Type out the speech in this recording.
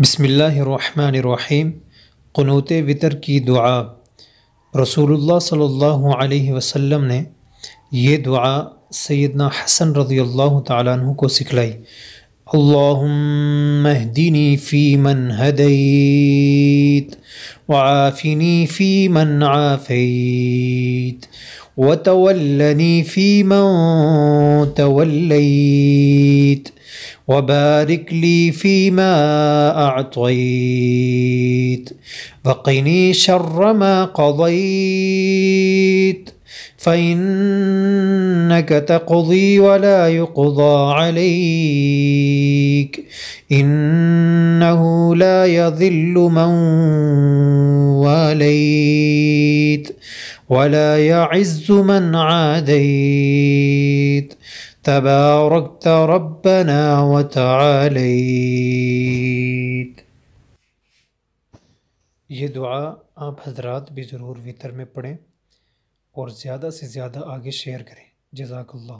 बिस्मिल्लाहिर्रहमानिर्रहीम। क़ुनूत वितर की दुआ। रसूलुल्लाह सल्लल्लाहु अलैहि वसल्लम ने ये दुआ सैयदना हसन रज़ियल्लाहु तआला अन्हु को सिखलाई। अल्लाहुम्मा इहदिनी फ़ीमन हदैत वआफ़िनी फ़ीमन आफ़ैत वतवल्लनी फ़ीमन तवल्लैत वबारिक ली फ़ीमा अअतैत वक़िनी शर्र मा क़ज़ैत फ़इन्नक तक़ज़ी वला युक़ज़ा अलैक इन्नहु ला यज़िल्लु मन वालैत वला यअज़्ज़ु मन आदैत तबारकत रब्बना व तआलैत। ये दुआ आप हज़रात भी ज़रूर वितर में पढ़ें और ज़्यादा से ज़्यादा आगे शेयर करें। जज़ाकल्लाह।